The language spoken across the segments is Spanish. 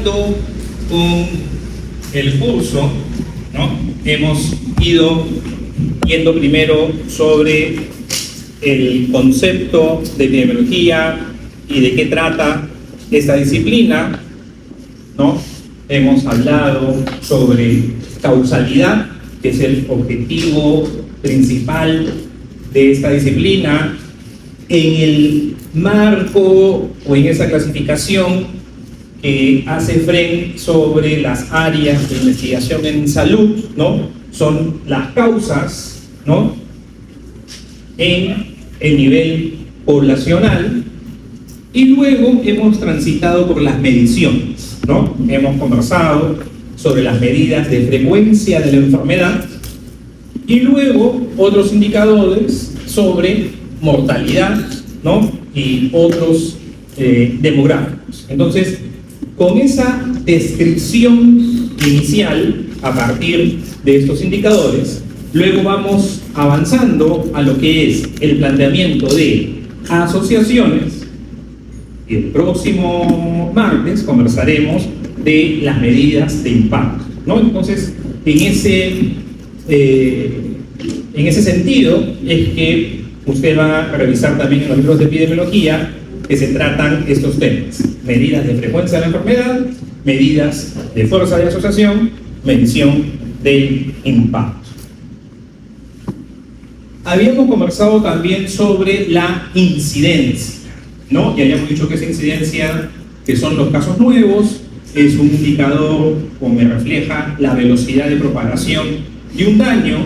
avanzando con el curso, ¿no? Hemos ido viendo primero sobre el concepto de epidemiología y de qué trata esta disciplina, ¿no? Hemos hablado sobre causalidad, que es el objetivo principal de esta disciplina. En el marco o en esa clasificación que hace Fren sobre las áreas de investigación en salud, ¿no? Son las causas, ¿no? En el nivel poblacional, y luego hemos transitado por las mediciones, ¿no? Hemos conversado sobre las medidas de frecuencia de la enfermedad y luego otros indicadores sobre mortalidad, ¿no? Y otros demográficos. Entonces, con esa descripción inicial a partir de estos indicadores, luego vamos avanzando a lo que es el planteamiento de asociaciones, y el próximo martes conversaremos de las medidas de impacto, ¿no? Entonces, en ese sentido es que usted va a revisar también en los libros de epidemiología que se tratan estos temas: medidas de frecuencia de la enfermedad, medidas de fuerza de asociación, medición del impacto. Habíamos conversado también sobre la incidencia, ¿no? Y habíamos dicho que esa incidencia, que son los casos nuevos, es un indicador que refleja la velocidad de propagación de un daño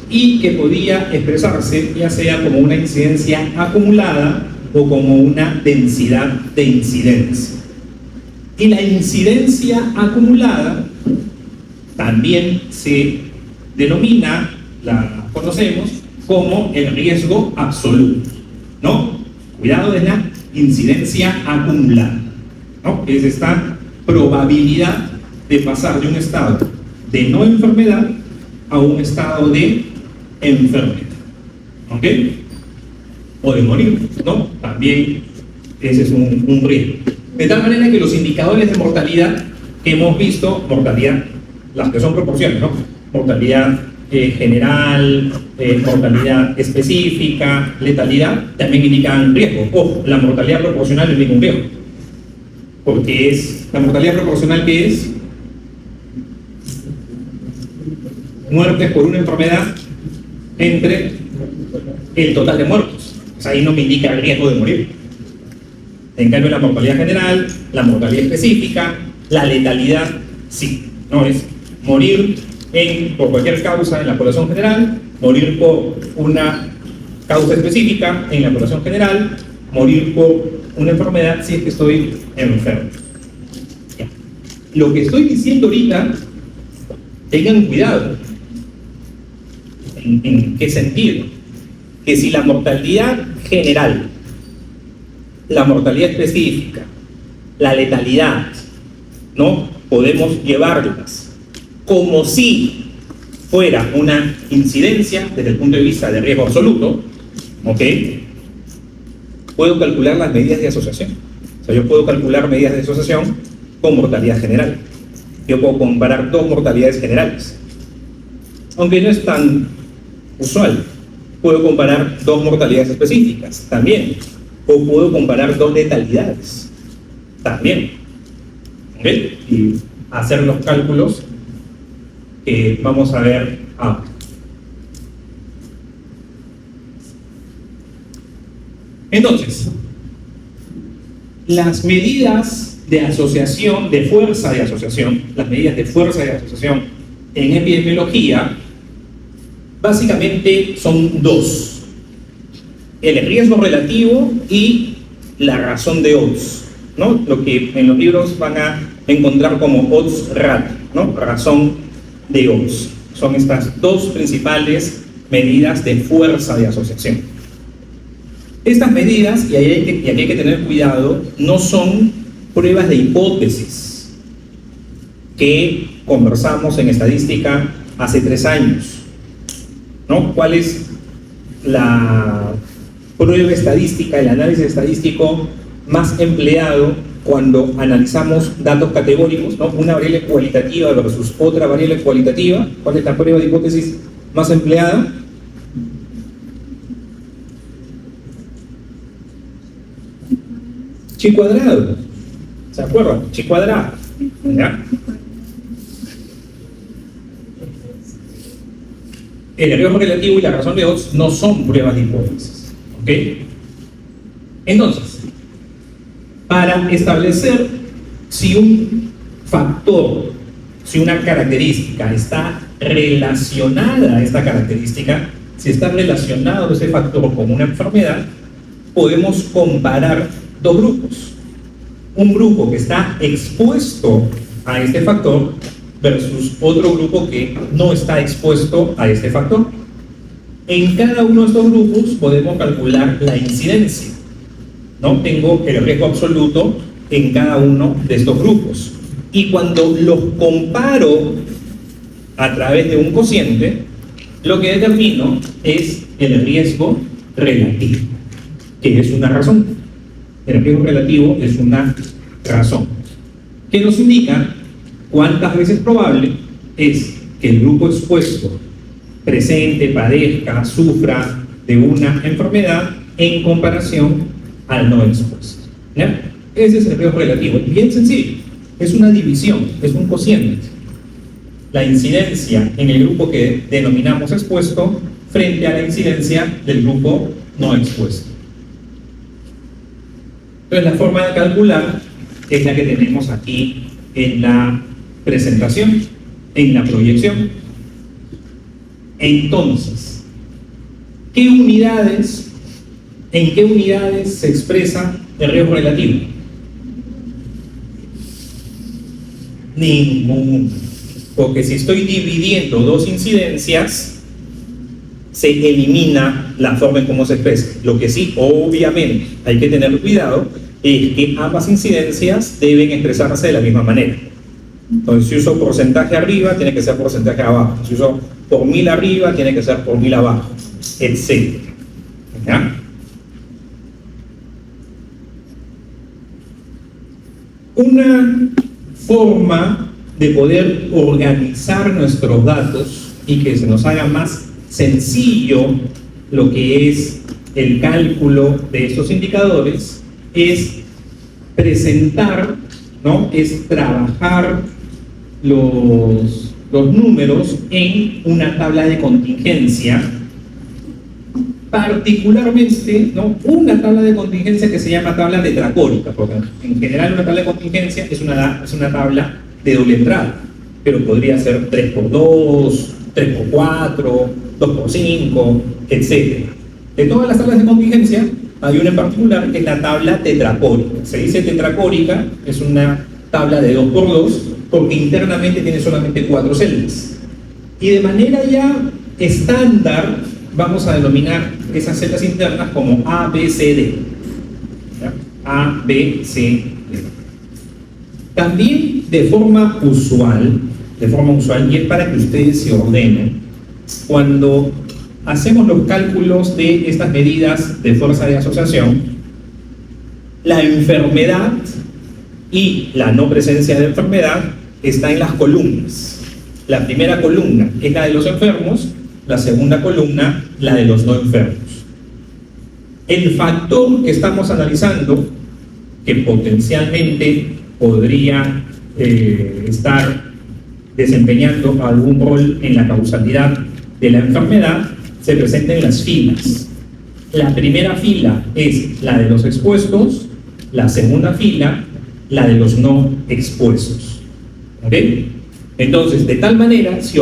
y que podía expresarse ya sea como una incidencia acumulada o como una densidad de incidencia. Y la incidencia acumulada también se denomina, la conocemos como el riesgo absoluto, ¿no? Cuidado de la incidencia acumulada, ¿no? Es esta probabilidad de pasar de un estado de no enfermedad a un estado de enfermedad, ¿ok? O de morir, ¿no? También ese es un riesgo. De tal manera que los indicadores de mortalidad que hemos visto, mortalidad, las que son proporciones, ¿no? Mortalidad general, mortalidad específica, letalidad, también indican riesgo. Ojo, la mortalidad proporcional indica un riesgo, porque es la mortalidad proporcional, que es muertes por una enfermedad entre el total de muertos. O sea, ahí no me indica el riesgo de morir. En cambio, la mortalidad general, la mortalidad específica, la letalidad, sí, no es morir por cualquier causa en la población general, morir por una causa específica en la población general, morir por una enfermedad si es que estoy enfermo. Ya. Lo que estoy diciendo ahorita, tengan cuidado. ¿En qué sentido? Que si la mortalidad general, la mortalidad específica, la letalidad, ¿no? Podemos llevarlas como si fuera una incidencia desde el punto de vista de riesgo absoluto, ¿ok? Puedo calcular las medidas de asociación. O sea, yo puedo calcular medidas de asociación con mortalidad general. Yo puedo comparar dos mortalidades generales. Aunque no es tan usual. Puedo comparar dos mortalidades específicas, también. O puedo comparar dos letalidades, también. ¿Ok? Y hacer los cálculos que vamos a ver ahora. Entonces, las medidas de asociación, de fuerza de asociación, las medidas de fuerza de asociación en epidemiología, básicamente son dos: el riesgo relativo y la razón de odds, ¿no? Lo que en los libros van a encontrar como odds ratio, ¿no? Razón de odds. Son estas dos principales medidas de fuerza de asociación. Estas medidas, y aquí hay que tener cuidado, no son pruebas de hipótesis que conversamos en estadística hace 3 años, ¿no? ¿Cuál es la prueba estadística, el análisis estadístico más empleado cuando analizamos datos categóricos, ¿no? Una variable cualitativa versus otra variable cualitativa. ¿Cuál es la prueba de hipótesis más empleada? Chi cuadrado. ¿Se acuerdan? Chi cuadrado. ¿Ya? El riesgo relativo y la razón de Odds no son pruebas de hipótesis. ¿Ok? Entonces, para establecer si un factor, si una característica está relacionada a esta característica, si está relacionado ese factor con una enfermedad, podemos comparar dos grupos. Un grupo que está expuesto a este factor versus otro grupo que no está expuesto a este factor. En cada uno de estos grupos podemos calcular la incidencia, ¿no? Tengo el riesgo absoluto en cada uno de estos grupos. Y cuando los comparo a través de un cociente, lo que determino es el riesgo relativo, que es una razón. El riesgo relativo es una razón que nos indica cuántas veces probable es que el grupo expuesto presente, padezca, sufra de una enfermedad en comparación al no expuesto. ¿Ya? Ese es el riesgo relativo. Bien sencillo. Es una división, es un cociente. La incidencia en el grupo que denominamos expuesto frente a la incidencia del grupo no expuesto. Entonces, la forma de calcular es la que tenemos aquí en la presentación, en la proyección. Entonces, ¿en qué unidades se expresa el riesgo relativo? Ninguna. Porque si estoy dividiendo dos incidencias, se elimina la forma en cómo se expresa. Lo que sí, obviamente, hay que tener cuidado es que ambas incidencias deben expresarse de la misma manera. Entonces, si uso porcentaje arriba, tiene que ser porcentaje abajo. Si uso por 1000 arriba, tiene que ser por 1000 abajo, etc. ¿Ya? Una forma de poder organizar nuestros datos y que se nos haga más sencillo lo que es el cálculo de estos indicadores es presentar, ¿no? Es trabajar los números en una tabla de contingencia, particularmente, ¿no? Una tabla de contingencia que se llama tabla tetracórica, porque en general una tabla de contingencia es una tabla de doble entrada, pero podría ser 3x2, 3x4, 2x5, etc. De todas las tablas de contingencia, hay una en particular que es la tabla tetracórica. Se dice tetracórica, es una tabla de 2x2, porque internamente tiene solamente 4 celdas. Y de manera ya estándar, vamos a denominar esas celdas internas como A, B, C, D. ¿Ya? A, B, C, D. También de forma usual, y es para que ustedes se ordenen, cuando hacemos los cálculos de estas medidas de fuerza de asociación, la enfermedad y la no presencia de enfermedad está en las columnas. La primera columna es la de los enfermos, la segunda columna la de los no enfermos. El factor que estamos analizando, que potencialmente podría estar desempeñando algún rol en la causalidad de la enfermedad, se presenta en las filas. La primera fila es la de los expuestos, la segunda fila la de los no expuestos. ¿Ok? Entonces, de tal manera, si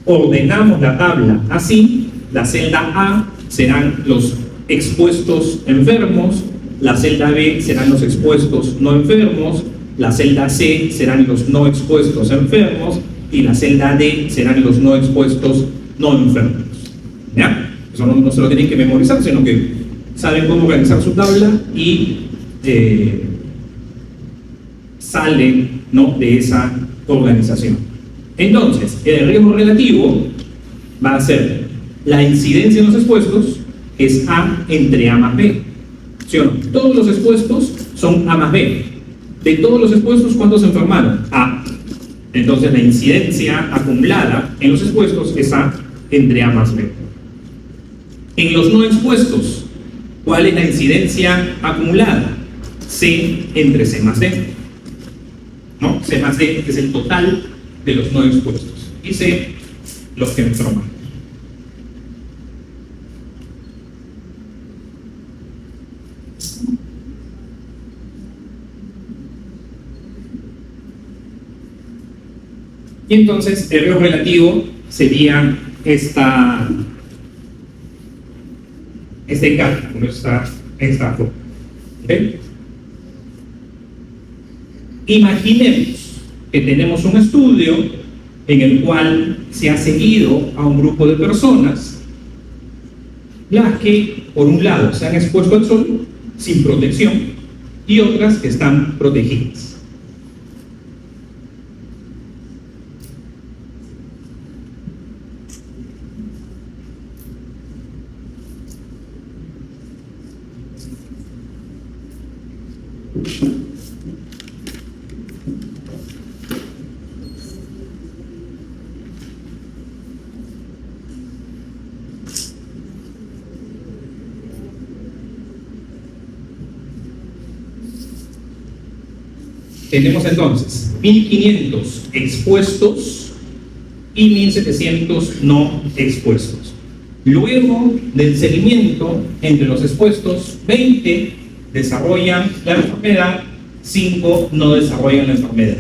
ordenamos la tabla así, la celda A serán los expuestos enfermos, la celda B serán los expuestos no enfermos, la celda C serán los no expuestos enfermos y la celda D serán los no expuestos no enfermos. ¿Ya? Eso no se lo tienen que memorizar, sino que saben cómo organizar su tabla y salen, ¿no?, de esa organización. Entonces, el riesgo relativo va a ser la incidencia en los expuestos, que es A entre A más B. ¿Sí o no? Todos los expuestos son A más B. De todos los expuestos, ¿cuántos se enfermaron? A. Entonces la incidencia acumulada en los expuestos es A entre A más B. En los no expuestos, ¿cuál es la incidencia acumulada? C entre C más D. ¿No? C más D es el total de los no expuestos. Y C, los que enferman. Y entonces el riesgo relativo sería este cálculo, esta forma. ¿Okay? Imaginemos que tenemos un estudio en el cual se ha seguido a un grupo de personas, las que, por un lado, se han expuesto al sol sin protección y otras que están protegidas. Tenemos entonces 1500 expuestos y 1700 no expuestos. Luego del seguimiento entre los expuestos, 20 desarrollan la enfermedad, 5 no desarrollan la enfermedad.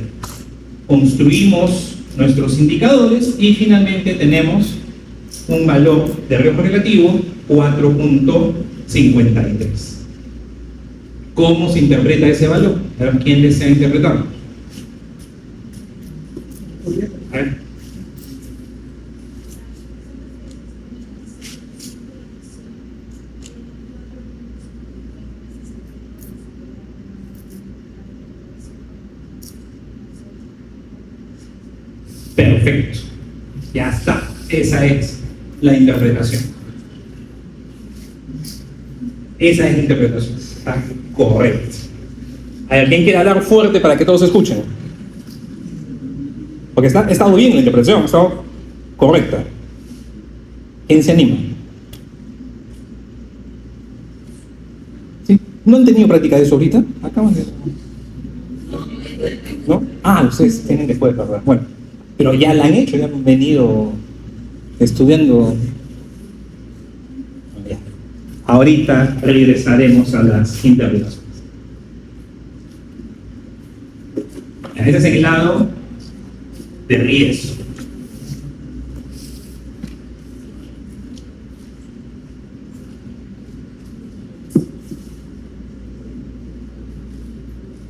Construimos nuestros indicadores y finalmente tenemos un valor de riesgo relativo 4.53. ¿Cómo se interpreta ese valor? A ver, ¿quién desea interpretarlo? A ver. Perfecto. Ya está. Esa es la interpretación. Esa es la interpretación. Está correcto. A ver, ¿quién quiere hablar fuerte para que todos escuchen? Porque ha estado bien la interpretación, ha estado correcta. ¿Quién se anima? ¿Sí? ¿No han tenido práctica de eso ahorita? Acaban de... ¿No? Ah, ustedes tienen después, ¿verdad? Bueno, pero ya la han hecho, ya han venido estudiando. Ya. Ahorita regresaremos a las interpretaciones. Ese es el lado de riesgo.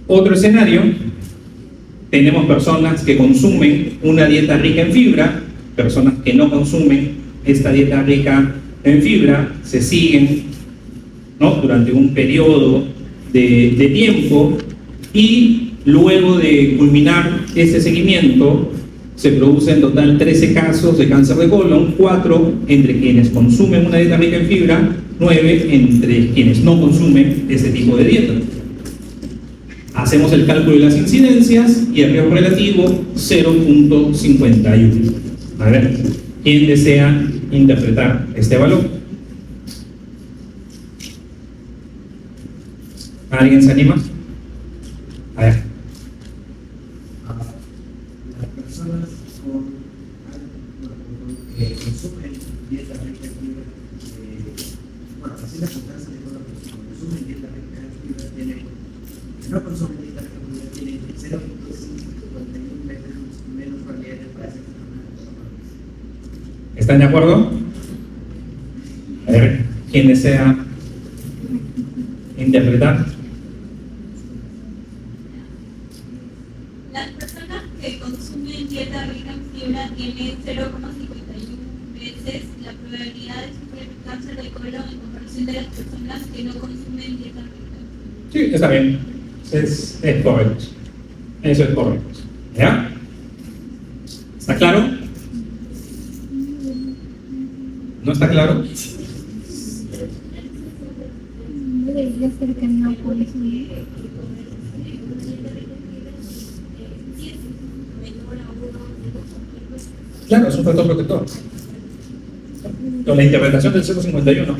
Otro escenario, tenemos personas que consumen una dieta rica en fibra, personas que no consumen esta dieta rica en fibra, se siguen, ¿no?, durante un periodo de tiempo y luego de culminar ese seguimiento se producen en total 13 casos de cáncer de colon, 4 entre quienes consumen una dieta rica en fibra, 9 entre quienes no consumen ese tipo de dieta. Hacemos el cálculo de las incidencias y el riesgo relativo 0.51. A ver, ¿quién desea interpretar este valor? ¿Alguien se anima? A ver. Las personas que consumen dieta rica en fibra, bueno, así las sustancias de todas las personas que consumen dieta rica en fibra tienen, que no consumen dieta rica en fibra tienen 0.51 veces menos probabilidades para esa enfermedad. ¿Están de acuerdo? A ver, ¿quién desea interpretar? Las personas que consumen dieta rica en fibra tienen 0.51 veces la probabilidad de sufrir cáncer de colon en comparación de las personas que no consumen dieta rica. Sí, está bien. Es correcto. Eso es correcto. ¿Ya? ¿Está claro? ¿No está claro? No debería ser que no consumir. Claro, es un factor protector. Con la interpretación del 051.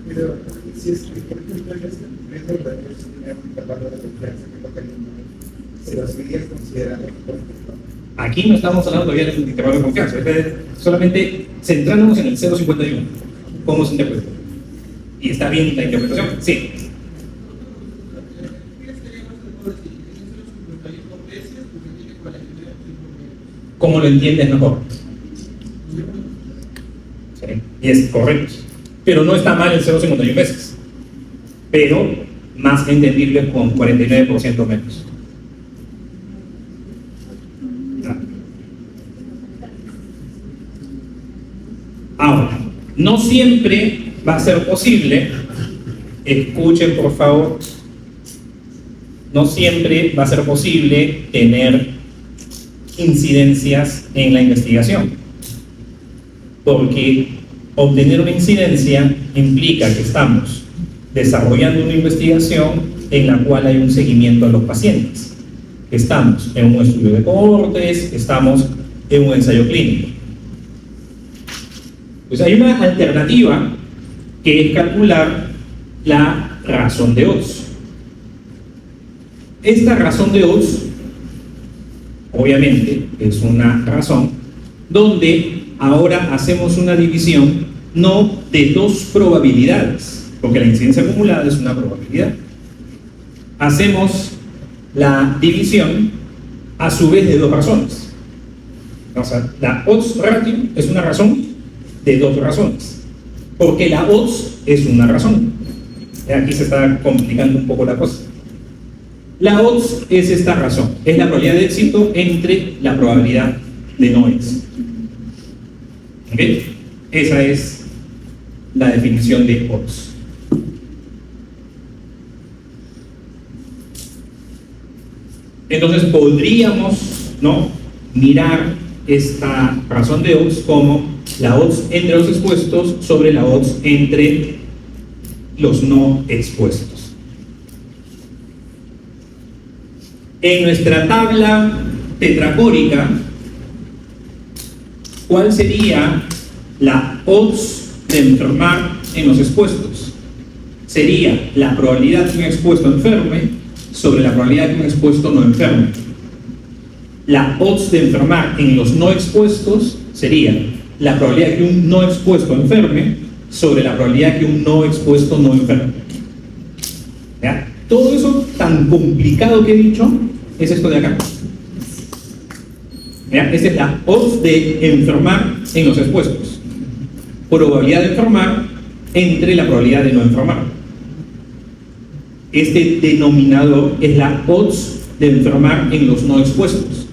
Pero si es que, por ejemplo, en este método de tener un intervalo de confianza que toca el número, se lo seguirías considerando protector. Aquí no estamos hablando todavía del intervalo de confianza, solamente centrándonos en el 051. ¿Cómo se interpreta? ¿Y está bien la interpretación? Sí. ¿Cómo lo entiendes mejor? Sí, y es correcto. Pero no está mal el 0,51 veces. Pero más entendible con 49% menos. Ahora, no siempre va a ser posible, escuchen por favor, no siempre va a ser posible tener incidencias en la investigación, porque obtener una incidencia implica que estamos desarrollando una investigación en la cual hay un seguimiento a los pacientes, estamos en un estudio de cohortes, estamos en un ensayo clínico. Pues hay una alternativa que es calcular la razón de odds. Esta razón de odds, obviamente, es una razón donde ahora hacemos una división no de dos probabilidades, porque la incidencia acumulada es una probabilidad. Hacemos la división a su vez de dos razones. O sea, la odds ratio es una razón de dos razones, porque la odds es una razón. Aquí se está complicando un poco la cosa. La odds es esta razón, es la probabilidad de éxito entre la probabilidad de no éxito. ¿Ok? Esa es la definición de odds. Entonces podríamos, ¿no?, mirar esta razón de odds como la odds entre los expuestos sobre la odds entre los no expuestos. En nuestra tabla tetracórica, ¿cuál sería la odds de enfermar en los expuestos? Sería la probabilidad que un expuesto enferme sobre la probabilidad que un expuesto no enferme. La odds de enfermar en los no expuestos sería la probabilidad que un no expuesto enferme sobre la probabilidad que un no expuesto no enferme. ¿Ya? Todo eso tan complicado que he dicho es esto de acá. ¿Ya? Esta es la odds de enfermar en los expuestos. Probabilidad de enfermar entre la probabilidad de no enfermar. Este denominador es la odds de enfermar en los no expuestos.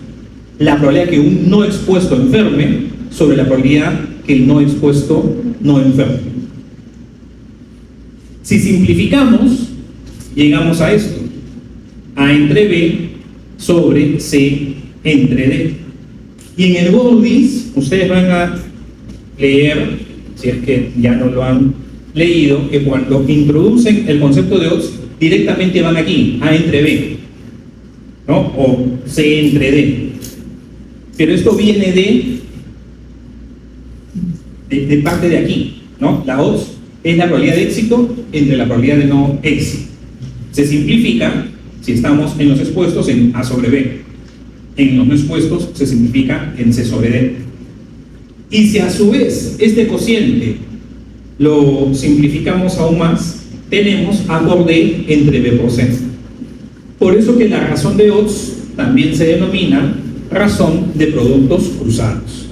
La probabilidad que un no expuesto enferme sobre la probabilidad que el no expuesto no enferme. Si simplificamos, llegamos a esto: A entre B sobre C entre D. Y en el Gordis, ustedes van a leer, si es que ya no lo han leído, que cuando introducen el concepto de odds, directamente van aquí, A entre B, ¿no?, o C entre D. Pero esto viene de parte de aquí, ¿no? La odds es la probabilidad de éxito entre la probabilidad de no éxito. Se simplifica, si estamos en los expuestos, en A sobre B. En los no expuestos se simplifica en C sobre D. Y si a su vez este cociente lo simplificamos aún más, tenemos A por D entre B por C. Por eso que la razón de odds también se denomina razón de productos cruzados.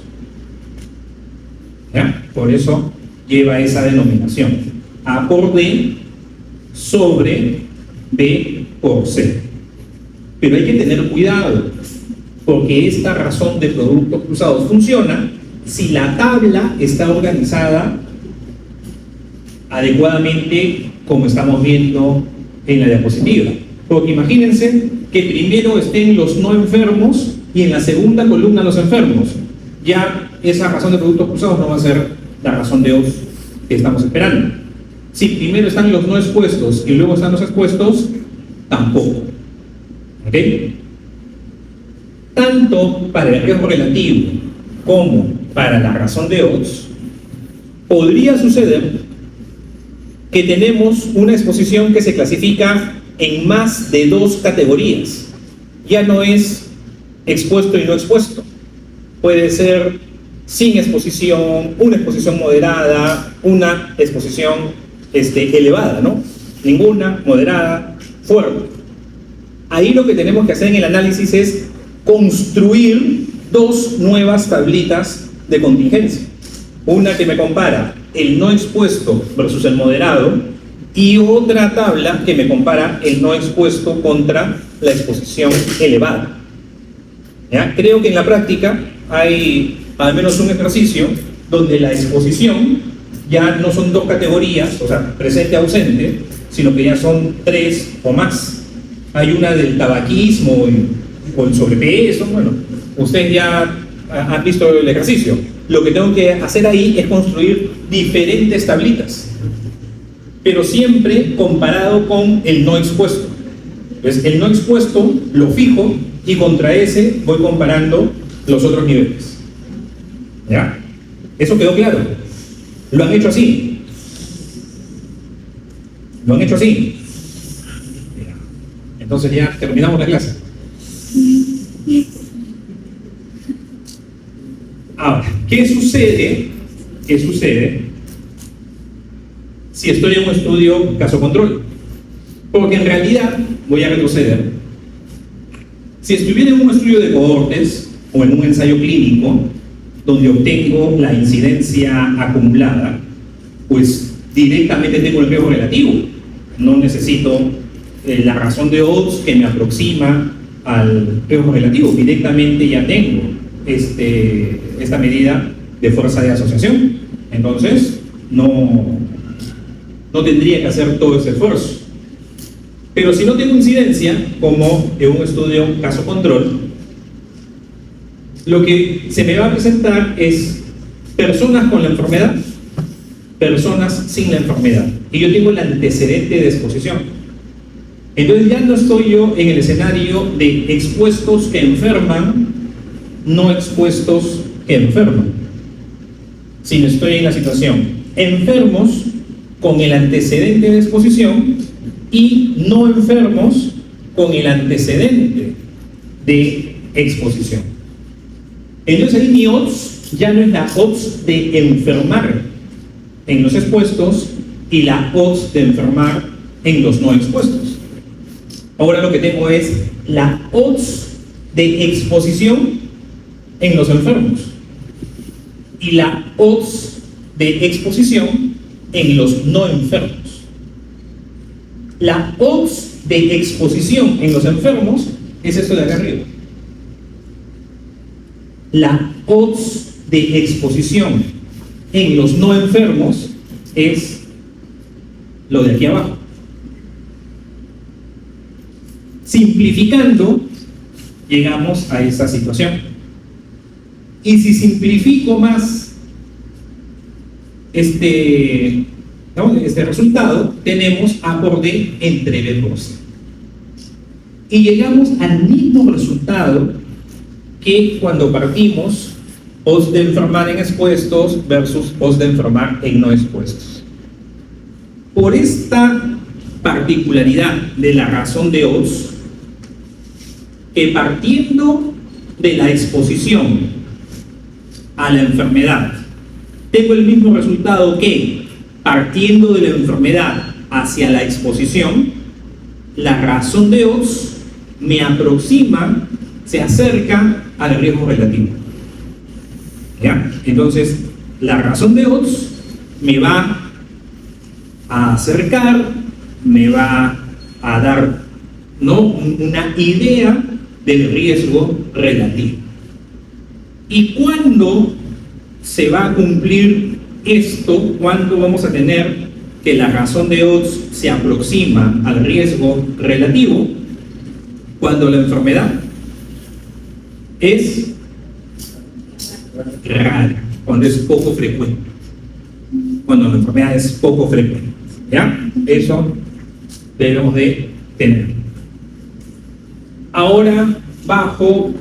¿Ya? Por eso lleva esa denominación: A por D sobre B por C. Pero hay que tener cuidado, porque esta razón de productos cruzados funciona si la tabla está organizada adecuadamente, como estamos viendo en la diapositiva. Porque imagínense que primero estén los no enfermos y en la segunda columna los enfermos. Ya esa razón de productos cruzados no va a ser la razón de odds que estamos esperando. Si primero están los no expuestos y luego están los expuestos, tampoco. ¿Ok? tanto para el riesgo relativo como para la razón de odds, podría suceder que tenemos una exposición que se clasifica en más de dos categorías. Ya no es expuesto y no expuesto. Puede ser sin exposición, una exposición moderada, una exposición elevada, ¿no? Ninguna, moderada, fuerte. Ahí lo que tenemos que hacer en el análisis es construir dos nuevas tablitas de contingencia. Una que me compara el no expuesto versus el moderado y otra tabla que me compara el no expuesto contra la exposición elevada. ¿Ya? Creo que en la práctica hay al menos un ejercicio donde la exposición ya no son dos categorías, o sea, presente-ausente, sino que ya son tres o más. Hay una del tabaquismo o el sobrepeso, bueno, ustedes ya han visto el ejercicio. Lo que tengo que hacer ahí es construir diferentes tablitas, pero siempre comparado con el no expuesto. Entonces, el no expuesto lo fijo y contra ese voy comparando los otros niveles. ¿Ya? ¿Eso quedó claro? ¿Lo han hecho así? ¿Lo han hecho así? Entonces ya terminamos la clase. Ahora, ¿qué sucede si estoy en un estudio caso control? Porque en realidad, voy a retroceder, si estuviera en un estudio de cohortes o en un ensayo clínico donde obtengo la incidencia acumulada, pues directamente tengo el riesgo relativo. No necesito la razón de odds que me aproxima al riesgo relativo. Directamente ya tengo esta medida de fuerza de asociación. Entonces, no tendría que hacer todo ese esfuerzo. Pero si no tengo incidencia, como en un estudio caso control, lo que se me va a presentar es personas con la enfermedad, personas sin la enfermedad. Y yo tengo el antecedente de exposición. Entonces ya no estoy yo en el escenario de expuestos que enferman, no expuestos que enferman, sino estoy en la situación enfermos con el antecedente de exposición y no enfermos con el antecedente de exposición. Entonces ahí mi odds ya no es la odds de enfermar en los expuestos y la odds de enfermar en los no expuestos. Ahora lo que tengo es la odds de exposición en los enfermos y la odds de exposición en los no enfermos. La odds de exposición en los enfermos es esto de acá arriba. La odds de exposición en los no enfermos es lo de aquí abajo. Simplificando, llegamos a esta situación. Y si simplifico más este resultado, tenemos A por D entre B por C. Y llegamos al mismo resultado que cuando partimos odds de enfermar en expuestos versus odds de enfermar en no expuestos. Por esta particularidad de la razón de odds, que partiendo de la exposición a la enfermedad tengo el mismo resultado que partiendo de la enfermedad hacia la exposición, la razón de odds me aproxima, se acerca al riesgo relativo. ¿Ya? Entonces, la razón de odds me va a acercar, me va a dar, ¿no?, una idea del riesgo relativo. ¿Y cuándo se va a cumplir esto? ¿Cuándo vamos a tener que la razón de odds se aproxima al riesgo relativo? Cuando la enfermedad es rara, cuando es poco frecuente. Cuando la enfermedad es poco frecuente. ¿Ya? Eso debemos de tener. Ahora, bajo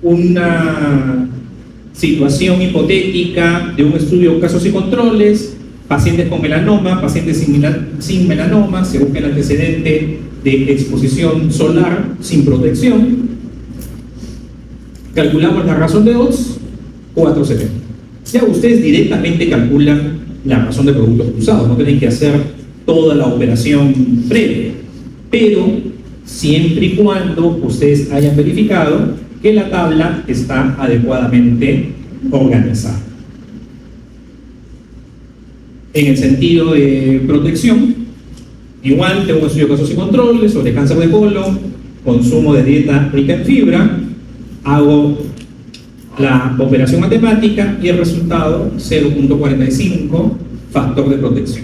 una situación hipotética de un estudio casos y controles, pacientes con melanoma, pacientes sin melanoma, se busca el antecedente de exposición solar sin protección, calculamos la razón de odds, 470. Ya ustedes directamente calculan la razón de productos cruzados, no tienen que hacer toda la operación previa, pero siempre y cuando ustedes hayan verificado que la tabla está adecuadamente organizada. En el sentido de protección, igual tengo un estudio de casos y controles sobre cáncer de colon, consumo de dieta rica en fibra, hago la operación matemática y el resultado 0.45 factor de protección.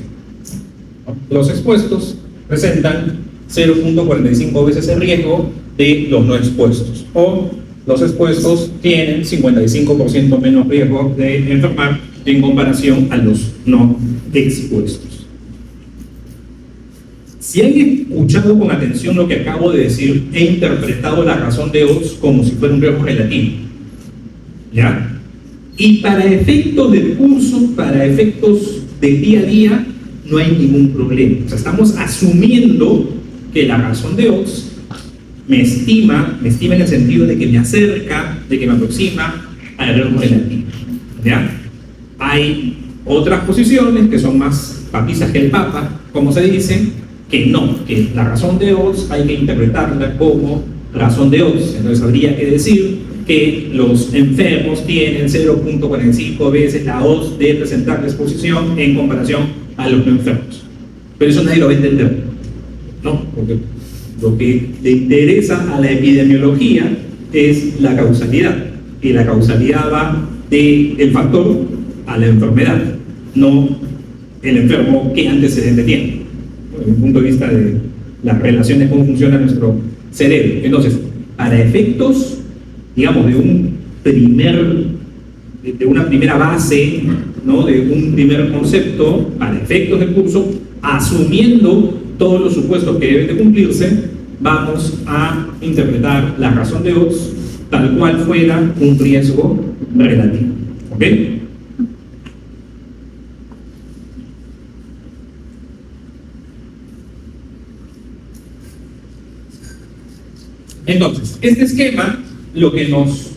Los expuestos presentan 0.45 veces el riesgo de los no expuestos, o los expuestos tienen 55% menos riesgo de enfermar en comparación a los no expuestos. Si han escuchado con atención lo que acabo de decir, he interpretado la razón de odds como si fuera un riesgo relativo, ¿ya? Y para efectos del curso, para efectos del día a día, no hay ningún problema. O sea, estamos asumiendo que la razón de odds me estima en el sentido de que me acerca, de que me aproxima al riesgo relativo, ¿ya? Hay otras posiciones que son más papizas que el papa, como se dice, que no, que la razón de odds hay que interpretarla como razón de odds. Entonces habría que decir que los enfermos tienen 0.45 veces la odds de presentar la exposición en comparación a los no enfermos. Pero eso nadie lo va a entender, ¿no? Porque lo que le interesa a la epidemiología es la causalidad, y la causalidad va del factor a la enfermedad, no el enfermo qué antecedente tiene, desde el punto de vista de las relaciones, cómo funciona nuestro cerebro. Entonces, para efectos, digamos, de una primera base, ¿no? De un primer concepto, para efectos del curso, asumiendo todos los supuestos que deben de cumplirse, vamos a interpretar la razón de odds tal cual fuera un riesgo relativo. ¿Ok? Entonces, este esquema lo que nos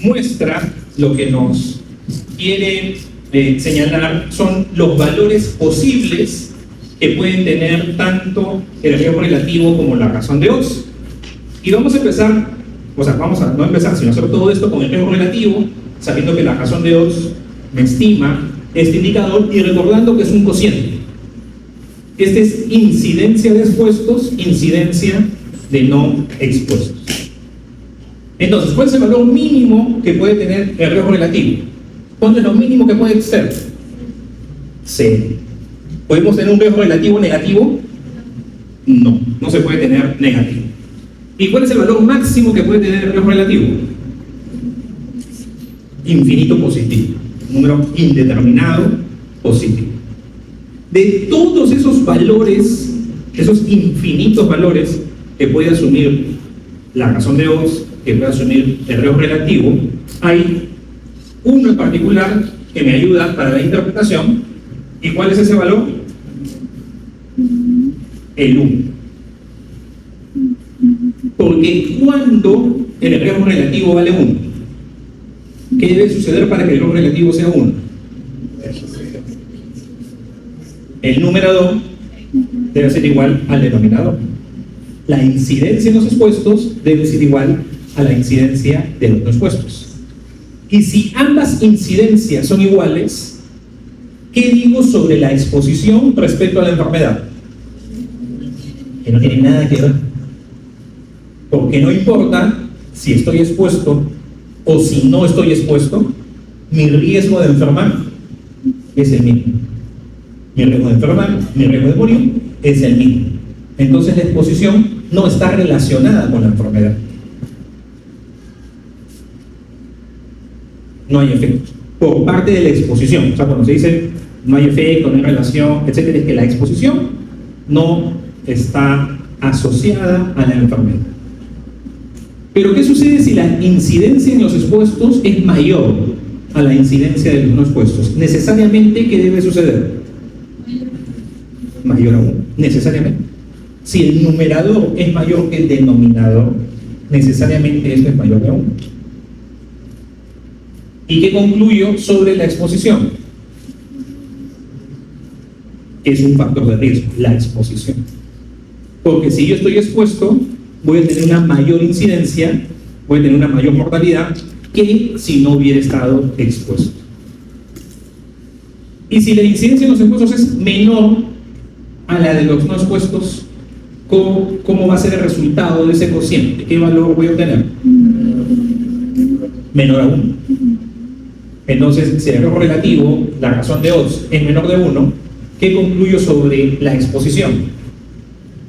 muestra, lo que nos quiere señalar son los valores posibles que pueden tener tanto el riesgo relativo como la razón de odds. Y vamos a empezar, o sea, vamos a no empezar, sino hacer todo esto con el riesgo relativo, sabiendo que la razón de odds me estima este indicador y recordando que es un cociente. Este es incidencia de expuestos, incidencia de no expuestos. Entonces, ¿cuál es el valor mínimo que puede tener el riesgo relativo? ¿Cuánto es lo mínimo que puede ser? 0. ¿Podemos tener un riesgo relativo negativo? No, no se puede tener negativo. ¿Y cuál es el valor máximo que puede tener el riesgo relativo? Infinito positivo, número indeterminado positivo. De todos esos valores, esos infinitos valores que puede asumir la razón de odds, que puede asumir el riesgo relativo, hay uno en particular que me ayuda para la interpretación. ¿Y cuál es ese valor? El 1. Porque cuando el riesgo relativo vale 1, ¿qué debe suceder para que el riesgo relativo sea 1? El numerador debe ser igual al denominador. La incidencia en los expuestos debe ser igual a la incidencia de los no expuestos. Y si ambas incidencias son iguales, ¿qué digo sobre la exposición respecto a la enfermedad? Que no tiene nada que ver. Porque no importa si estoy expuesto o si no estoy expuesto, mi riesgo de enfermar es el mismo. Mi riesgo de enfermar, mi riesgo de morir es el mismo. Entonces la exposición no está relacionada con la enfermedad. No hay efecto por parte de la exposición. O sea, cuando se dice no hay efecto, no hay relación, etcétera, es que la exposición no está asociada a la enfermedad. Pero ¿qué sucede si la incidencia en los expuestos es mayor a la incidencia de los no expuestos? Necesariamente, ¿qué debe suceder? Mayor aún, necesariamente. Si el numerador es mayor que el denominador, necesariamente esto es mayor aún. ¿Y qué concluyo sobre la exposición? Es un factor de riesgo, la exposición. Porque si yo estoy expuesto, voy a tener una mayor incidencia, voy a tener una mayor mortalidad que si no hubiera estado expuesto. Y si la incidencia en los expuestos es menor a la de los no expuestos, ¿cómo va a ser el resultado de ese cociente? ¿Qué valor voy a obtener? Menor a 1. Entonces, si el error relativo, la razón de odds, es menor de 1, ¿qué concluyo sobre la exposición?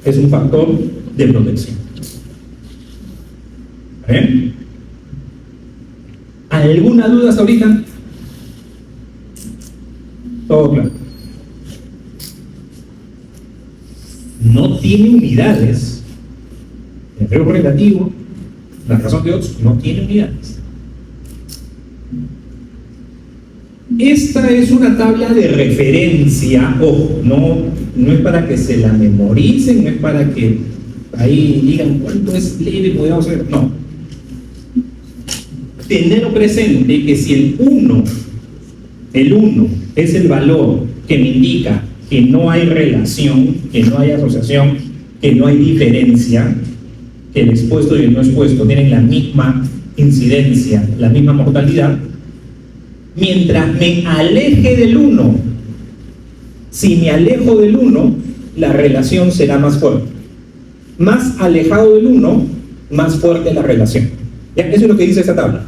Es un factor de protección. ¿Bien? ¿Alguna duda hasta ahorita? Todo claro. No tiene unidades. El error relativo, la razón de odds, no tiene unidades. Esta es una tabla de referencia, ojo, no es para que se la memoricen, no es para que ahí digan cuánto es leve, podemos hacer, no. Tener presente que si el 1 es el valor que me indica que no hay relación, que no hay asociación, que no hay diferencia, que el expuesto y el no expuesto tienen la misma incidencia, la misma mortalidad. Mientras me aleje del 1, si me alejo del 1, la relación será más fuerte. Más alejado del 1, más fuerte la relación. ¿Ya? Eso es lo que dice esta tabla.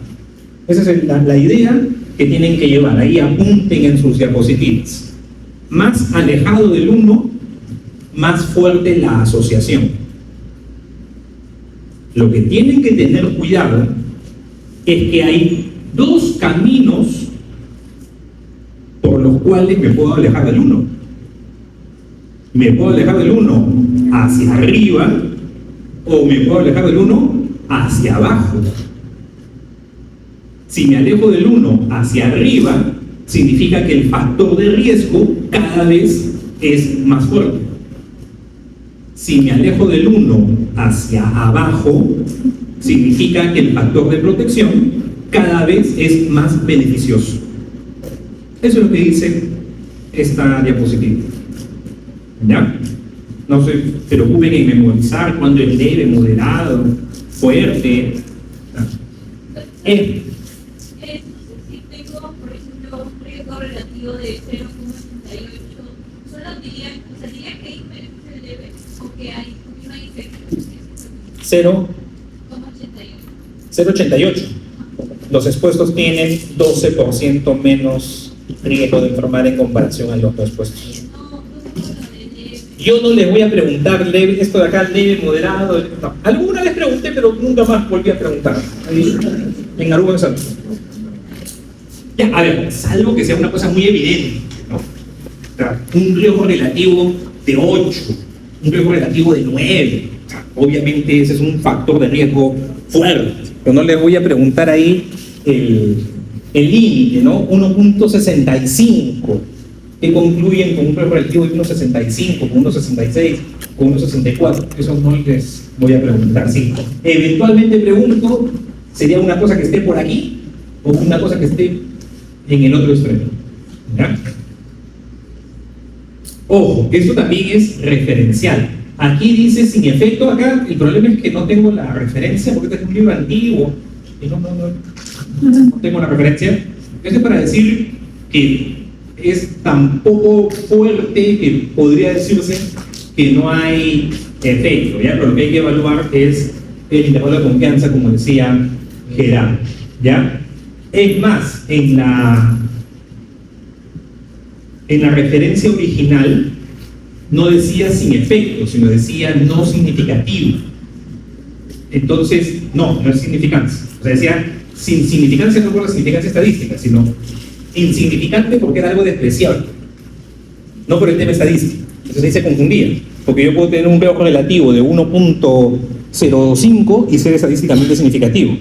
Esa es la idea que tienen que llevar. Ahí apunten en sus diapositivas. Más alejado del 1, más fuerte la asociación. Lo que tienen que tener cuidado es que hay dos caminos por los cuales me puedo alejar del 1. Me puedo alejar del 1 hacia arriba o me puedo alejar del 1 hacia abajo. Si me alejo del 1 hacia arriba, significa que el factor de riesgo cada vez es más fuerte. Si me alejo del 1 hacia abajo, significa que el factor de protección cada vez es más beneficioso. Eso es lo que dice esta diapositiva. ¿Ya? No se preocupen en memorizar cuándo es leve, moderado, fuerte. No sé si tengo, por ejemplo, un riesgo relativo de 0,88. Solo diría que hay un beneficio leve o que hay una diferencia. 0,88. Los expuestos tienen 12% menos riesgo de enfermar en comparación a los no expuestos. Yo no les voy a preguntar leve, esto de acá, leve, moderado, no. Alguna vez pregunté, pero nunca más volví a preguntar. Ahí, en Aruba, en Santos. Ya, a ver, salvo que sea una cosa muy evidente, ¿no? O sea, un riesgo relativo de 8, un riesgo relativo de 9. O sea, obviamente ese es un factor de riesgo fuerte. Pero no les voy a preguntar ahí el límite, ¿no? 1.65, que concluyen con un riesgo relativo de 1.65, con 1.66, con 1.64. Eso no les voy a preguntar. Sí, eventualmente pregunto, ¿sería una cosa que esté por aquí o una cosa que esté en el otro extremo? ¿Ya? Ojo, esto también es referencial. Aquí dice sin efecto, acá el problema es que no tengo la referencia porque este es un libro antiguo y no tengo la referencia. Esto es para decir que es tan poco fuerte que podría decirse que no hay efecto, ¿ya? Pero lo que hay que evaluar es el intervalo de confianza, como decía Gerardo, ¿ya? Es más, en la referencia original no decía sin efecto, sino decía no significativo. Entonces, no es significancia. O sea, decía sin significancia, no por la significancia estadística, sino insignificante porque era algo despreciable, no por el tema estadístico. Entonces ahí se confundía, porque yo puedo tener un riesgo relativo de 1.5 0,5 y ser estadísticamente significativo.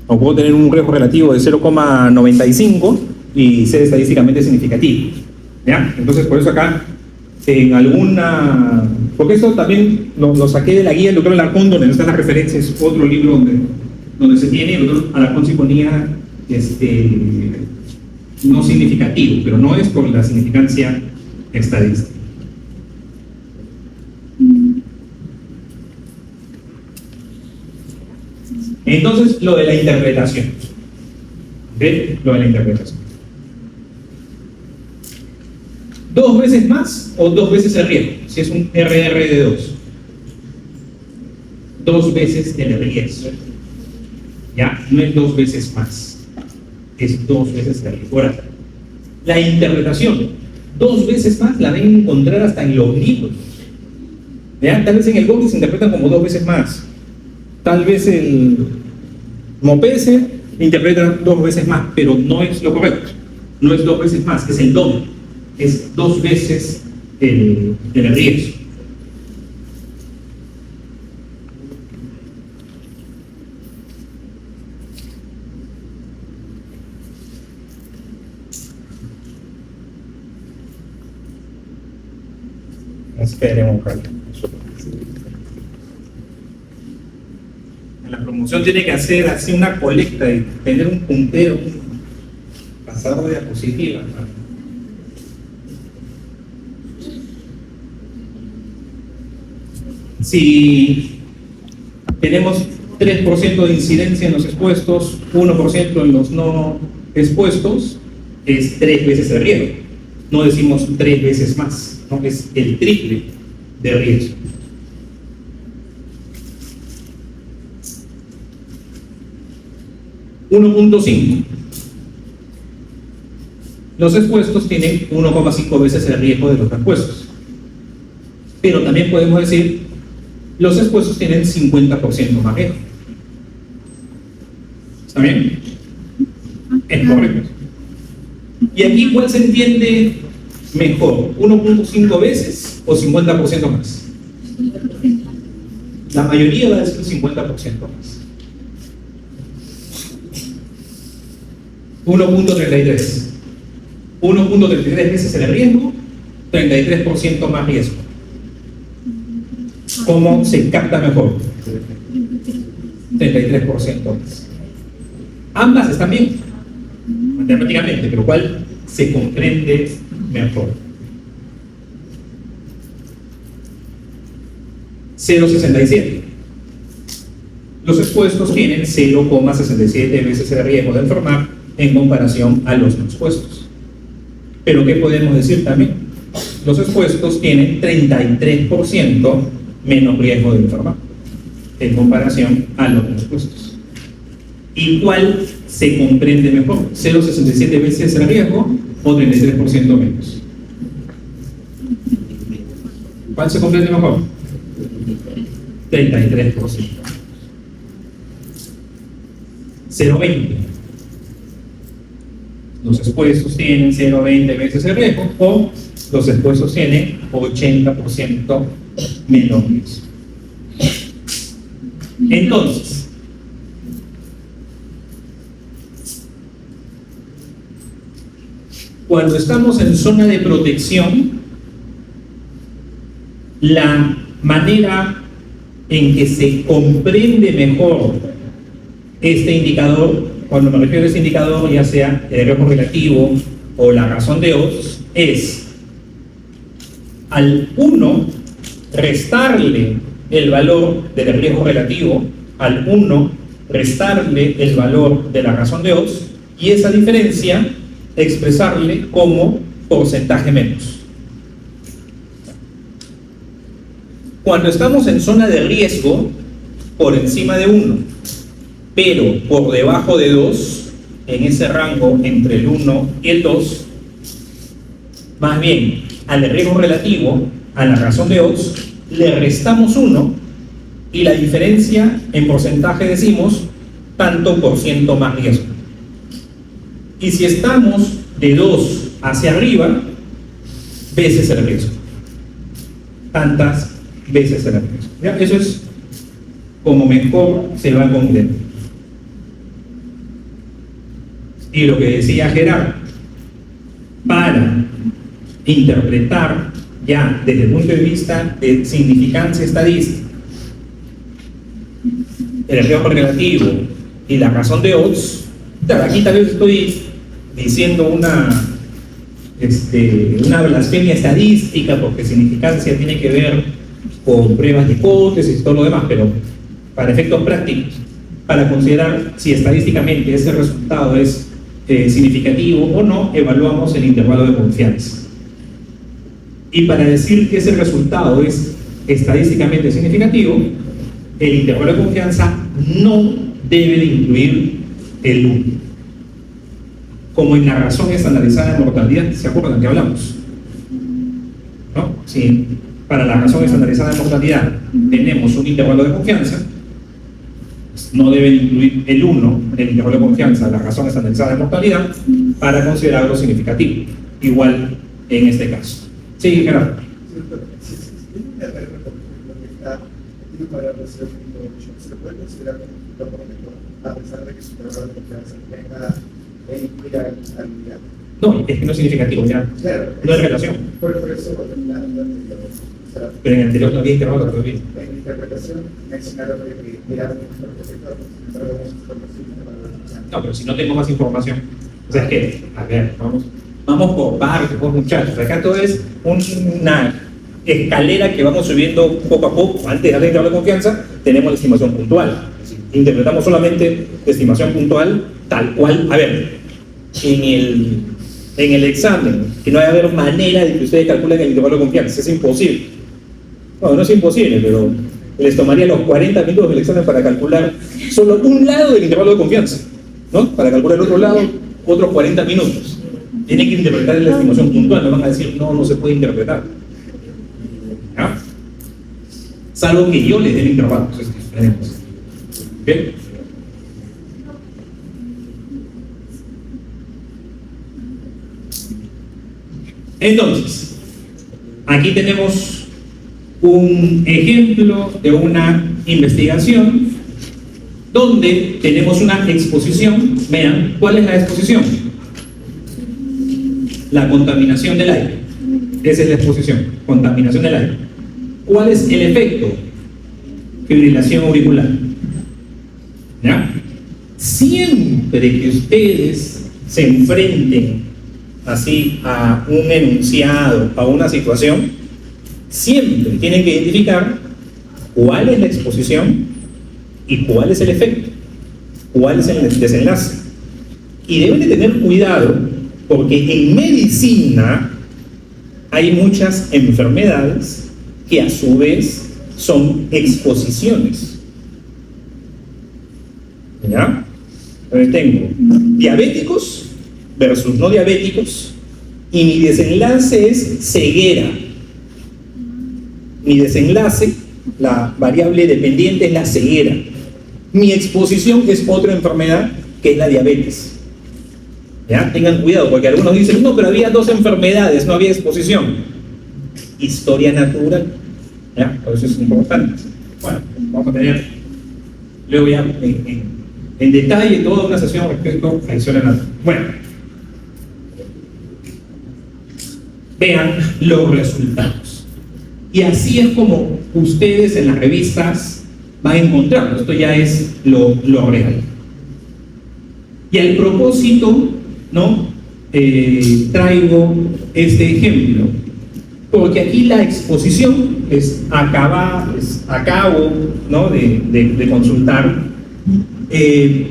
O puedo tener un riesgo relativo de 0,95 y ser estadísticamente significativo. ¿Ya? Entonces, por eso acá, en alguna... Porque eso también lo saqué de la guía del doctor Alarcón, donde no están las referencias, otro libro donde se tiene, el doctor Alarcón sí ponía no significativo, pero no es por la significancia estadística. Entonces, lo de la interpretación. ¿Ok? Lo de la interpretación. 2 veces más o 2 veces el riesgo, si es un RR de 2. 2 veces el riesgo. Ya, no es 2 veces más. Es 2 veces el riesgo. Ahora, la interpretación, 2 veces más la deben encontrar hasta en los libros. ¿Ya? Tal vez en el Google se interpretan como 2 veces más. Tal vez el MOPS interpreta 2 veces más, pero no es lo correcto. No es 2 veces más, es el doble. Es 2 veces el riesgo. Esperemos un rato. En la promoción tiene que hacer así una colecta y tener un puntero, un pasador de diapositivas. Si tenemos 3% de incidencia en los expuestos, 1% en los no expuestos, es 3 veces el riesgo. No decimos 3 veces más, no, es el triple de riesgo. $1.5. Los expuestos tienen 1,5 veces el riesgo de los expuestos. Pero también podemos decir, los expuestos tienen 50% más riesgo. ¿Está bien? Es correcto. ¿Y aquí cuál se entiende mejor? ¿1.5 veces o 50% más? La mayoría va a decir 50% más. 1.33. 1.33 veces el riesgo, 33% más riesgo. ¿Cómo se capta mejor? 33% más. Ambas están bien, matemáticamente, pero ¿cuál se comprende mejor? 0,67. Los expuestos tienen 0,67 veces el riesgo de enfermar en comparación a los no expuestos. Pero ¿qué podemos decir también? Los expuestos tienen 33% menos riesgo de enfermar en comparación a los no expuestos. ¿Y cuál se comprende mejor? ¿0,67 veces el riesgo o 33% menos? ¿Cuál se comprende mejor? 33%. 0,20. Los expuestos tienen 0,20 veces el riesgo o los expuestos tienen 80% menos riesgo. Entonces, cuando estamos en zona de protección, la manera en que se comprende mejor este indicador, cuando me refiero a este indicador, ya sea el riesgo relativo o la razón de Oz, es al 1 restarle el valor del riesgo relativo, al 1 restarle el valor de la razón de Oz, y esa diferencia expresarle como porcentaje menos. Cuando estamos en zona de riesgo, por encima de 1, pero por debajo de 2, en ese rango entre el 1 y el 2, más bien al riesgo relativo, a la razón de Oz, le restamos 1 y la diferencia en porcentaje decimos tanto por ciento más riesgo. Y si estamos de 2 hacia arriba, veces el riesgo. Tantas veces el riesgo. ¿Ya? Eso es como mejor se va a comprender. Y lo que decía Gerardo, para interpretar ya desde el punto de vista de significancia estadística, el espejo relativo y la razón de odds, claro, aquí tal vez estoy diciendo una blasfemia estadística, porque significancia tiene que ver con pruebas de hipótesis y todo lo demás, pero para efectos prácticos, para considerar si estadísticamente ese resultado es significativo o no, evaluamos el intervalo de confianza. Y para decir que ese resultado es estadísticamente significativo, el intervalo de confianza no debe de incluir el 1. Como en la razón estandarizada de mortalidad, ¿se acuerdan que hablamos? ¿No? Si para la razón estandarizada de mortalidad tenemos un intervalo de confianza, no debe incluir el 1, el intervalo de confianza de la razón estandarizada de mortalidad, para considerarlo significativo. Igual en este caso. Sí, Gerardo. Si tiene un error, por ejemplo, que está tiene un valor de 0.8, ¿se puede considerar como un parámetro a pesar de que su intervalo de confianza tenga incluida al unidad? No, es que no es significativo, ya. Claro, No hay relación. Por eso, la anterior, o sea, Pero en el anterior no había intervalo todavía. en la interpretación mencionaron que mirar los efectos, pero no es información de valor de confianza. No, pero si no tengo más información, o sea, es que, a ver, vamos por partes, pues, muchachos. Acá todo es una escalera que vamos subiendo poco a poco. Antes de darle intervalo de confianza, tenemos la estimación puntual. Si interpretamos solamente la estimación puntual, tal cual. A ver, en el examen, que no va a haber manera de que ustedes calculen el intervalo de confianza, es imposible. Bueno, no es imposible, pero les tomaría los 40 minutos del examen para calcular solo un lado del intervalo de confianza, ¿no? Para calcular el otro lado, otros 40 minutos. Tienen que interpretar la estimación puntual, no van a decir, no se puede interpretar. ¿Ah? Salvo que yo les dé el intervalo. ¿Okay? Entonces, aquí tenemos un ejemplo de una investigación donde tenemos una exposición. Vean, ¿cuál es la exposición? La contaminación del aire. Esa es la exposición, contaminación del aire. ¿Cuál es el efecto? Fibrilación auricular. ¿Ya? Siempre que ustedes se enfrenten así a un enunciado, a una situación, siempre tienen que identificar cuál es la exposición y cuál es el efecto, cuál es el desenlace. Y deben de tener cuidado, porque en medicina hay muchas enfermedades que a su vez son exposiciones. ¿Ya? Entonces tengo diabéticos versus no diabéticos, y mi desenlace es ceguera. Mi desenlace, la variable dependiente, es la ceguera. Mi exposición es otra enfermedad, que es la diabetes. ¿Ya? Tengan cuidado, porque algunos dicen, no, pero había dos enfermedades, no había exposición. Historia natural. ¿Ya? Por eso es importante. Bueno, vamos a tener luego ya en detalle toda una sesión respecto a la historia natural. Bueno, vean los resultados. Y así es como ustedes en las revistas van a encontrarlo. Esto ya es lo real. Y al propósito, ¿no? Traigo este ejemplo, porque aquí la exposición es acabo, ¿no? de consultar,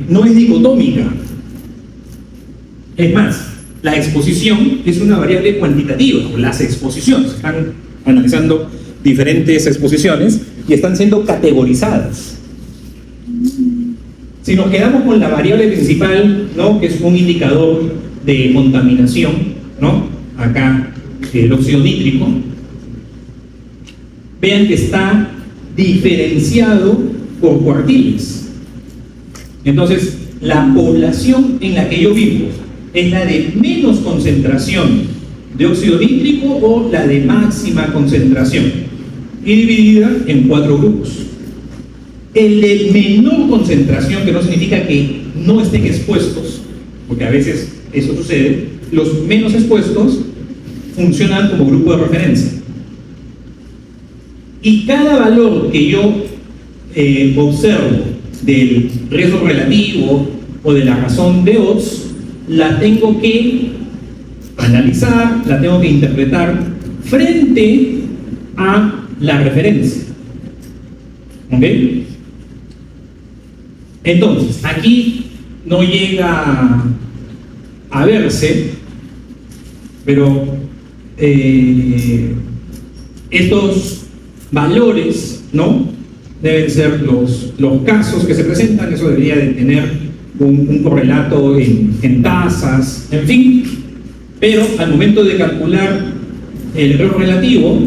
no es dicotómica. Es más, la exposición es una variable cuantitativa. Las exposiciones, están analizando diferentes exposiciones y están siendo categorizadas. Si nos quedamos con la variable principal, ¿no? que es un indicador de contaminación, ¿no? Acá el óxido nítrico, vean que está diferenciado por cuartiles. Entonces, la población en la que yo vivo es la de menos concentración de óxido nítrico o la de máxima concentración, y dividida en 4 grupos. El de menor concentración, que no significa que no estén expuestos, porque a veces eso sucede, los menos expuestos funcionan como grupo de referencia. Y cada valor que yo observo del riesgo relativo o de la razón de odds, la tengo que analizar, la tengo que interpretar frente a la referencia. ¿Ok? Entonces, aquí no llega a verse, pero estos valores, ¿no?, deben ser los casos que se presentan. Eso debería de tener un correlato en tasas, en fin. Pero al momento de calcular el error relativo,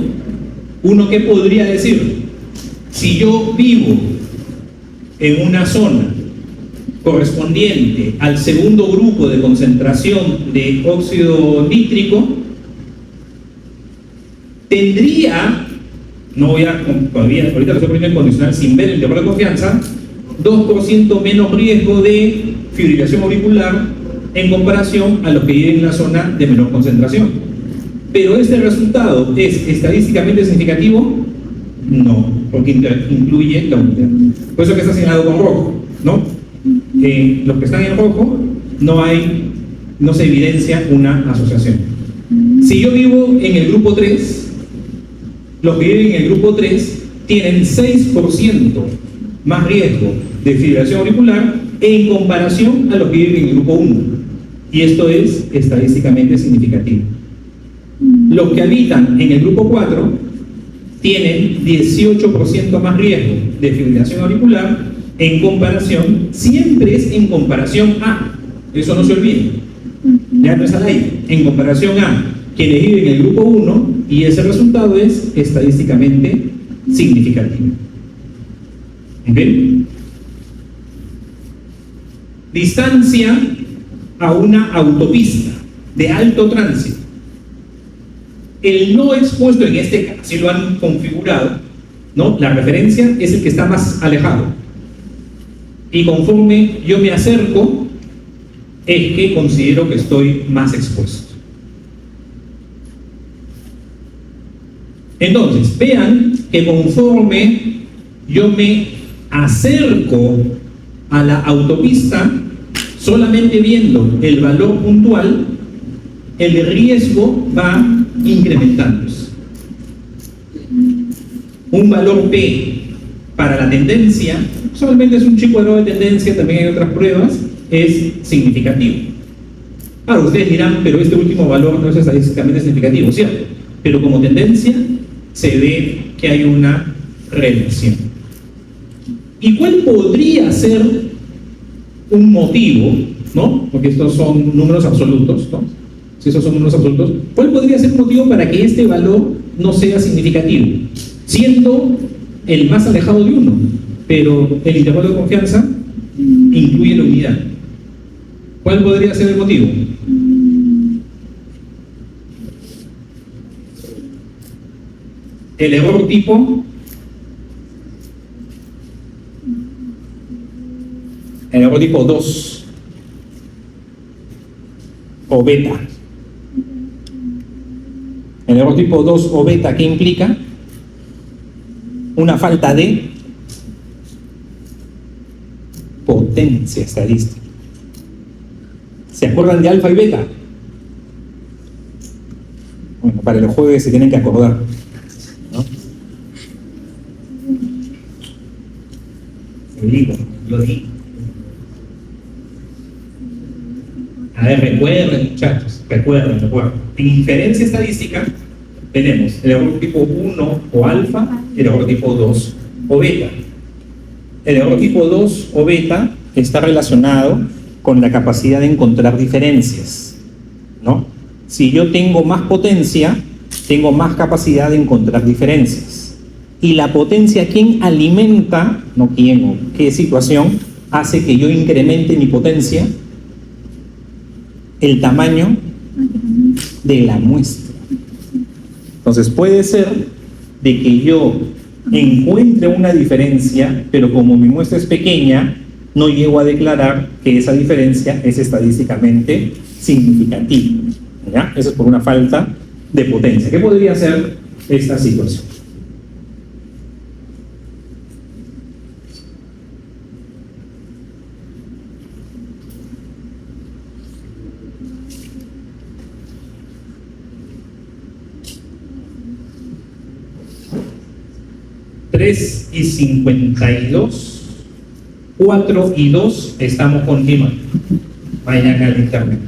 uno ¿qué podría decir? Si yo vivo en una zona correspondiente al segundo grupo de concentración de óxido nítrico, tendría, no voy a, todavía, ahorita lo estoy poniendo en condicional sin ver el intervalo de confianza, 2% menos riesgo de fibrilación auricular en comparación a los que viven en la zona de menor concentración. Pero este resultado ¿es estadísticamente significativo? No, porque incluye la unidad. Por eso que está señalado con rojo, ¿no? Los que están en rojo no se evidencia una asociación. Si yo vivo en el grupo 3, los que viven en el grupo 3 tienen 6% más riesgo de fibrilación auricular en comparación a los que viven en el grupo 1. Y esto es estadísticamente significativo. Los que habitan en el grupo 4 tienen 18% más riesgo de fibrilación auricular en comparación, siempre es en comparación a, eso no se olvide, ya no es al aire, en comparación a quienes viven en el grupo 1, y ese resultado es estadísticamente significativo. ¿Ok? Distancia a una autopista de alto tránsito. El no expuesto, en este caso, si lo han configurado, ¿no?, la referencia es el que está más alejado. Y conforme yo me acerco, es que considero que estoy más expuesto. Entonces, vean que conforme yo me acerco a la autopista, solamente viendo el valor puntual, el riesgo va incrementándose. Un valor P para la tendencia, solamente es un chico valor de tendencia, también hay otras pruebas, es significativo. Ahora ustedes dirán, pero este último valor no es estadísticamente significativo, ¿cierto? Pero como tendencia se ve que hay una relación. ¿Y cuál podría ser un motivo, ¿no?, porque estos son números absolutos, ¿no?, si esos son números absolutos, cuál podría ser un motivo para que este valor no sea significativo, siendo el más alejado de 1, pero el intervalo de confianza incluye la unidad? ¿Cuál podría ser el motivo? El error tipo, el error tipo 2 o beta. El error tipo 2 o beta, ¿qué implica? Una falta de potencia estadística. ¿Se acuerdan de alfa y beta? Bueno, para el jueves se tienen que acordar, ¿no? El libro, lo di. A ver, recuerden, muchachos, recuerden. En inferencia estadística tenemos el error tipo 1 o alfa, el error tipo 2 o beta. El error tipo 2 o beta está relacionado con la capacidad de encontrar diferencias, ¿no? Si yo tengo más potencia, tengo más capacidad de encontrar diferencias. Y la potencia, ¿quién alimenta? No quién o qué situación hace que yo incremente mi potencia. El tamaño de la muestra. Entonces puede ser de que yo encuentre una diferencia, pero como mi muestra es pequeña, no llego a declarar que esa diferencia es estadísticamente significativa. ¿Ya? Eso es por una falta de potencia. ¿Qué podría ser esta situación? Tres y 52, 4 y 2, estamos continuando. Vayan al internet.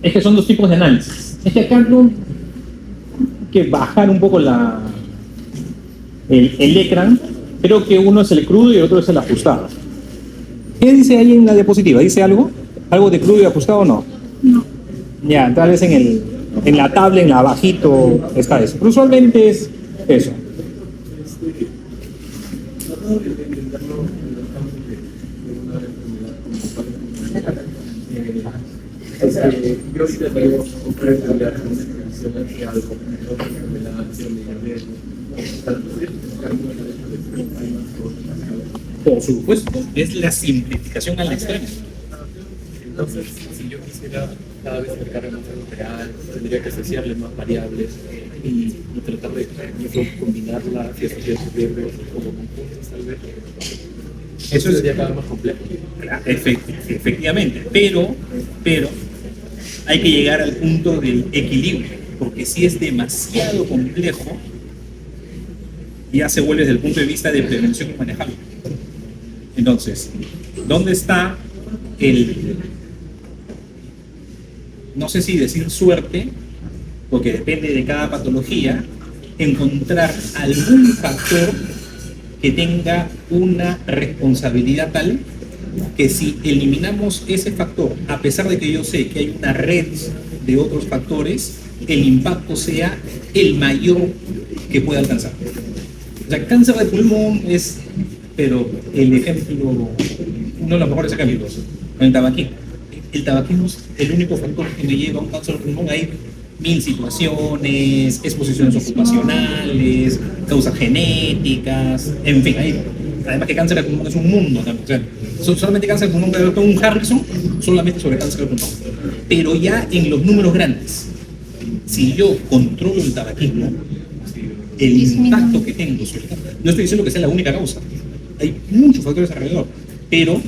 Es que son dos tipos de análisis. Es que acá no hay que bajar un poco el ecran. Creo que uno es el crudo y el otro es el ajustado. ¿Qué dice ahí en la diapositiva? ¿Dice algo? ¿Algo de crudo y ajustado o no? No. Ya, tal vez en la tabla, en la abajito está eso. Pero usualmente es eso. Yo sí te digo, ofrecerle a una expresión de algo, de la acción de Por supuesto, es la simplificación al extremo. Entonces, si yo quisiera cada vez acercarme más a lo real, tendría que asociarle más variables y tratar de combinarlas y asociar sus riesgos como conjuntos, tal vez. Eso sería cada vez más complejo. Efectivamente, pero hay que llegar al punto del equilibrio, porque si es demasiado complejo, ya se vuelve desde el punto de vista de prevención manejable. Entonces, ¿dónde está no sé si decir suerte, porque depende de cada patología, encontrar algún factor que tenga una responsabilidad tal que si eliminamos ese factor, a pesar de que yo sé que hay una red de otros factores, el impacto sea el mayor que pueda alcanzar? O sea, cáncer de pulmón es, pero el ejemplo, uno de los mejores ejemplos, con el tabaquismo. El tabaquismo es el único factor que me lleva a un cáncer de pulmón. Hay 1000 situaciones, exposiciones ocupacionales, causas genéticas, en fin, además que cáncer de pulmón es un mundo también. O sea, solamente cáncer de pulmón, pero un Harrison solamente sobre cáncer de pulmón. Pero ya en los números grandes, si yo controlo el tabaquismo, el impacto que tengo sobre, no estoy diciendo que sea la única causa, hay muchos factores alrededor, pero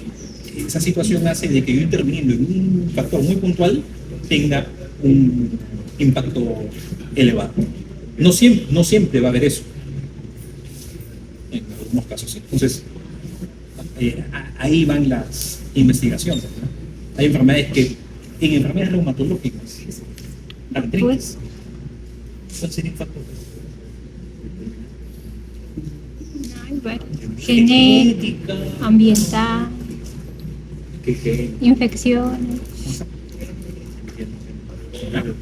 esa situación hace de que yo interviniendo en un factor muy puntual tenga un impacto elevado. No siempre va a haber eso, en algunos casos sí. Entonces, ahí van las investigaciones, ¿no? Hay enfermedades que, en enfermedades reumatológicas, artritis, ¿cuál sería un factor? Genética, ambiental, infecciones. Claro.